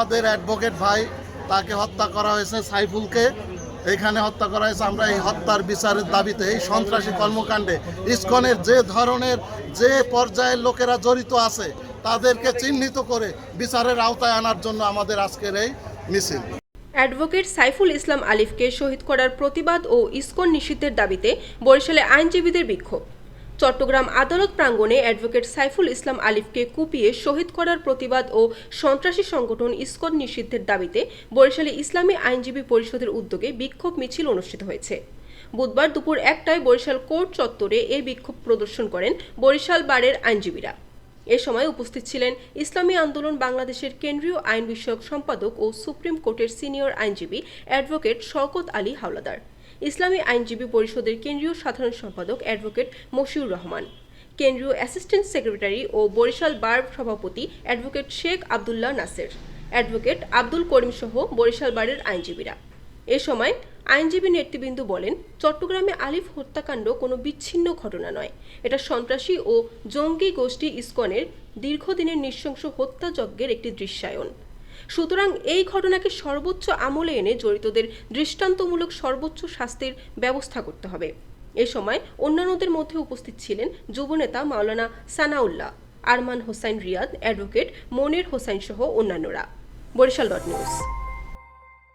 আমাদের অ্যাডভোকেট ভাই তাকে হত্যা করা হয়েছে, সাইফুলকে এখানে হত্যা করা হয়েছে। আমরা এই হত্যার বিচারের দাবিতে এই সন্ত্রাসী কর্মকাণ্ডে ইসকনের যে ধরনের যে পর্যায়ের লোকেরা জড়িত আছে তাদেরকে চিহ্নিত করে বিচারের আওতায় আনার জন্য আমাদের আজকের এই মিছিল। অ্যাডভোকেট সাইফুল ইসলাম আলিফকে শহীদ করার প্রতিবাদ ও ইসকন নিষিদ্ধের দাবিতে বরিশালে আইনজীবীদের বিক্ষোভ। চট্টগ্রাম আদালত প্রাঙ্গণে অ্যাডভোকেট সাইফুল ইসলাম আলিফকে কুপিয়ে শহীদ করার প্রতিবাদ ও সন্ত্রাসী সংগঠন ইসকন নিষিদ্ধের দাবিতে বরিশালে ইসলামী আইনজীবী পরিষদের উদ্যোগে বিক্ষোভ মিছিল অনুষ্ঠিত হয়েছে। বুধবার দুপুর 1টায় বরিশাল কোর্ট চত্বরে এই বিক্ষোভ প্রদর্শন করেন বরিশাল বারের আইনজীবীরা। এ সময় উপস্থিত ছিলেন ইসলামী আন্দোলন বাংলাদেশের কেন্দ্রীয় আইন বিষয়ক সম্পাদক ও সুপ্রিম কোর্টের সিনিয়র আইনজীবী অ্যাডভোকেট শওকত আলী হাওলাদার, ইসলামী আইনজীবী পরিষদের কেন্দ্রীয় সাধারণ সম্পাদক অ্যাডভোকেট মশিউর রহমান, কেন্দ্রীয় অ্যাসিস্ট্যান্ট সেক্রেটারি ও বরিশাল বার সভাপতি অ্যাডভোকেট শেখ আব্দুল্লাহ নাসের, অ্যাডভোকেট আব্দুল করিম সহ বরিশাল বারের আইনজীবীরা। এ সময় আইনজীবী নেতৃবৃন্দ বলেন, চট্টগ্রামে আলিফ হত্যাকাণ্ড কোনো বিচ্ছিন্ন ঘটনা নয়, এটা সন্ত্রাসী ও জঙ্গি গোষ্ঠী ইসকনের দীর্ঘদিনের নৃশংস হত্যাযজ্ঞের একটি দৃশ্যায়ন। সুতরাং এই ঘটনাকে সর্বোচ্চ আমলে এনে জড়িতদের দৃষ্টান্তমূলক সর্বোচ্চ শাস্তির ব্যবস্থা করতে হবে। এ সময় অন্যান্যদের মধ্যে উপস্থিত ছিলেন যুবনেতা মাওলানা সানাউল্লাহ, আরমান হোসাইন রিয়াদ, অ্যাডভোকেট মনির হোসাইন সহ অন্যান্যরা। বরিশাল.নিউজ।